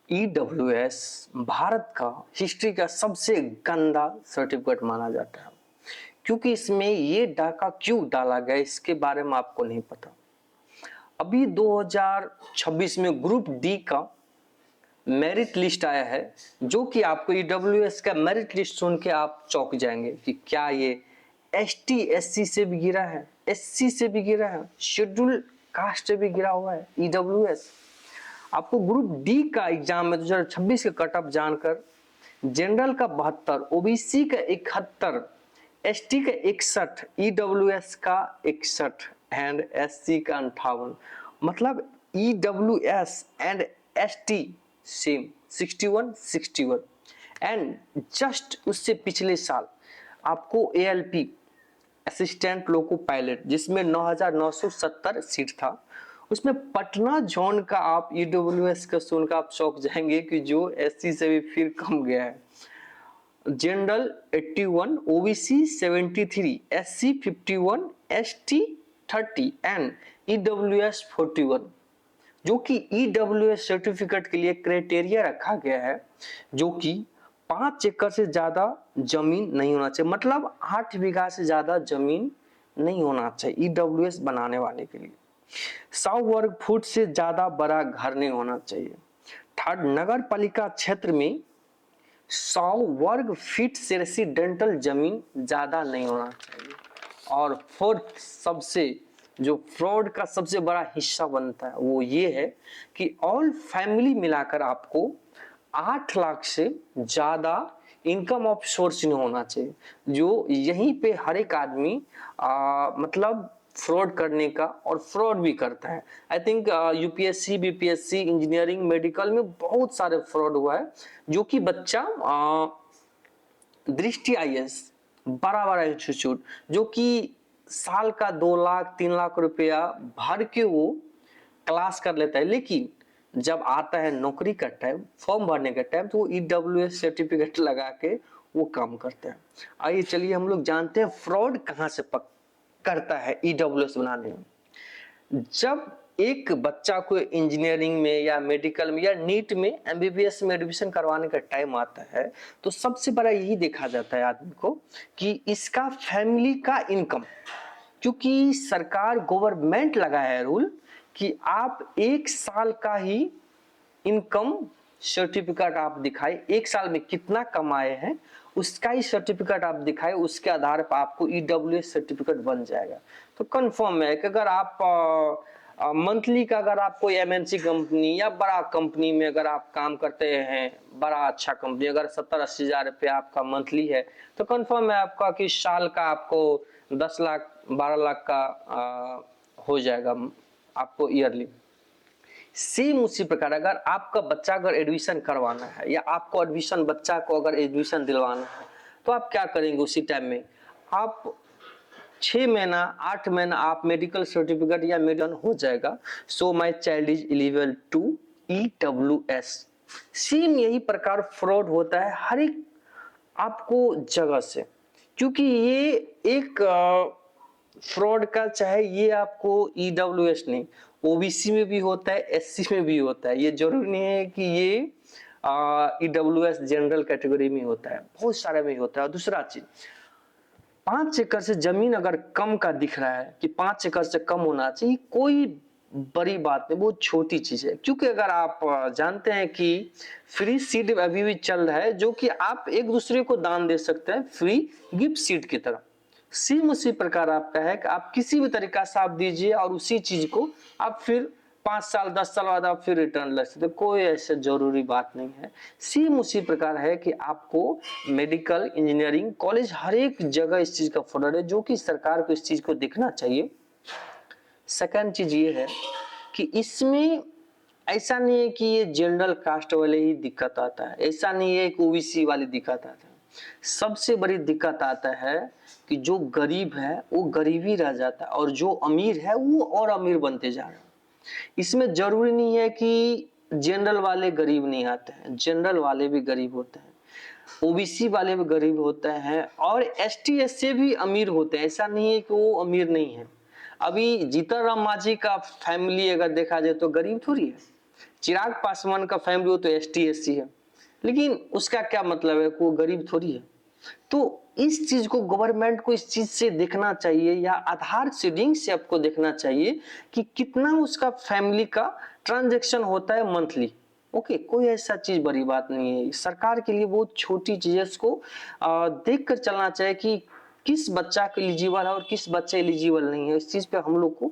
EWS Bharat का history का सबसे गंदा सर्टिफिकेट माना जाता है, क्योंकि इसमें ये डाका क्यों डाला गया इसके बारे में आपको नहीं पता। अभी 2026 में ग्रुप डी का मेरिट लिस्ट आया है, जो कि आपको EWS का मेरिट लिस्ट सुन के आप चौंक जाएंगे कि क्या ये ST SC से भी गिरा है, SC से भी गिरा है, शेड्यूल कास्ट से भी गिरा हुआ है EWS। आपको ग्रुप डी का एग्जाम में 2026 का कट ऑफ जानकर जनरल का 72, ओबीसी का 71, एसटी का 61, EWS का 61 एंड SC का 58। मतलब EWS and ST same 61 and just उससे पिछले साल आपको ALP असिस्टेंट लोको पायलट जिसमें 9,970 सीट था, उसमें पटना जोन का आप EWS का सुनकर आप चौंक जाएंगे कि जो SC से भी फिर कम गया है। General 81, OBC 73, SC 51, ST 30 and EWS 41, जो कि EWS सर्टिफिकेट के लिए क्राइटेरिया रखा गया है जो कि 5 एकड़ से ज्यादा जमीन नहीं होना चाहिए, मतलब 8 बीघा से ज्यादा जमीन नहीं होना चाहिए EWS बनाने वाले के लिए। 100 वर्ग फुट से ज्यादा बड़ा घर नहीं होना चाहिए। थर्ड, नगर पालिका क्षेत्र में 100 वर्ग फीट से रेसिडेंटल जमीन ज्यादा नहीं होना चाहिए। और फोर्थ, सबसे जो फ्रॉड का सबसे बड़ा हिस्सा बनता है वो ये है कि ऑल फैमिली मिलाकर आपको 8 लाख से ज्यादा इनकम ऑफ सोर्स नहीं होना चाहिए, जो यहीं पे हर एक आदमी मतलब फ्रॉड करने का और फ्रॉड भी करता है। I think UPSC BPSC engineering medical में बहुत सारे फ्रॉड हुआ है, जो कि बच्चा दृष्टि IAS बड़ा बड़ा इंस्टीट्यूट जो कि साल का 2 लाख 3 लाख रुपया भर के वो क्लास कर लेता है, लेकिन जब आता है नौकरी का टाइम, फॉर्म भरने का टाइम, तो वो EWS सर्टिफिकेट लगा के वो काम करते हैं। आइए चलिए हम लोग जानते हैं फ्रॉड कहाँ से करता है EWS बनाने में। जब एक बच्चा को इंजीनियरिंग में या मेडिकल में या नीट में MBBS में एडमिशन करवाने का टाइम आता है, तो सबसे बड़ा यही देखा जाता है आदमी को कि इसका फैमिली का इनकम, क्योंकि सरकार गवर्नमेंट लगा है रूल कि आप 1 साल का ही इनकम सर्टिफिकेट आप दिखाए, 1 साल में कितना कमाए हैं उसका ही सर्टिफिकेट आप दिखाए, उसके आधार पर आपको EWS सर्टिफिकेट बन जाएगा। तो कंफर्म है कि अगर आप मंथली का अगर आप कोई MNC कंपनी या बड़ा कंपनी में अगर आप काम करते हैं, बड़ा अच्छा कंपनी, अगर 70-80 हजार रुपया आपका मंथली है, तो कंफर्म है आपका कि साल का आपको 10 लाख 12 लाख का हो जाएगा आपको ईयरली। सेम उसी प्रकार अगर आपका बच्चा अगर एडमिशन करवाना है या आपको एडमिशन बच्चा को अगर एडमिशन दिलवाना है, तो आप क्या करेंगे उसी टाइम में आप 6 महीना 8 महीना आप मेडिकल सर्टिफिकेट या मेडिकल हो जाएगा। So my child is eligible to EWS। Same यही प्रकार फ्रॉड होता है हर एक आपको जगह से, क्योंकि ये एक फ्रॉड का चाहे ये आपको EWS नहीं, OBC में भी होता है, SC में भी होता है। ये जरूरी नहीं है कि ये EWS जनरल कैटेगरी में होता है, बहुत सारे में होता है। और दूसरा चीज, 5 एकड़ से जमीन अगर कम का दिख रहा है कि 5 एकड़ से कम होना चाहिए, कोई बड़ी बात नहीं, बहुत छोटी चीज है। क्योंकि अगर आप जानते हैं कि फ्री सीड अभी भी चल रहा है, जो कि आप एक दूसरे को दान दे सकते हैं फ्री गिफ्ट सीड की तरह। सेम उसी प्रकार आपका है कि आप किसी भी तरीका से आप दीजिए और उसी चीज को आप फिर 5 साल 10 साल बाद आप फिर रिटर्न ले सकते, कोई ऐसे जरूरी बात नहीं है। सेम उसी प्रकार है कि आपको मेडिकल इंजीनियरिंग कॉलेज हर एक जगह इस चीज का फ्रॉड है, जो कि सरकार को इस चीज को देखना चाहिए। सेकंड चीज ये है कि इसमें ऐसा नहीं है कि ये जनरल कास्ट वाले ही दिक्कत आता है, ऐसा नहीं है कि OBC वाली दिक्कत आता है। सबसे बड़ी दिक्कत आता है कि जो गरीब है वो गरीब ही रह जाता है और जो अमीर है वो और अमीर बनते जा रहा है। इसमें जरूरी नहीं है कि जनरल वाले गरीब नहीं आते हैं, जनरल वाले भी गरीब होते हैं, OBC वाले भी गरीब होते हैं और ST SC भी अमीर होते हैं। ऐसा नहीं है कि वो अमीर नहीं है। अभी जीतन राम मांझी का फैमिली अगर देखा जाए तो गरीब थोड़ी है। चिराग पासवान का फैमिली हो तो ST SC है, लेकिन उसका क्या मतलब है, वो गरीब थोड़ी है। तो इस चीज को गवर्नमेंट को इस चीज से देखना चाहिए, या आधार सीडिंग से आपको देखना चाहिए कि कितना उसका फैमिली का ट्रांजैक्शन होता है मंथली। ओके, कोई ऐसा चीज बड़ी बात नहीं है, सरकार के लिए बहुत छोटी चीज है, इसको देख कर चलना चाहिए कि किस बच्चा को एलिजिबल है और किस बच्चा एलिजिबल नहीं है। इस चीज पे हम लोग को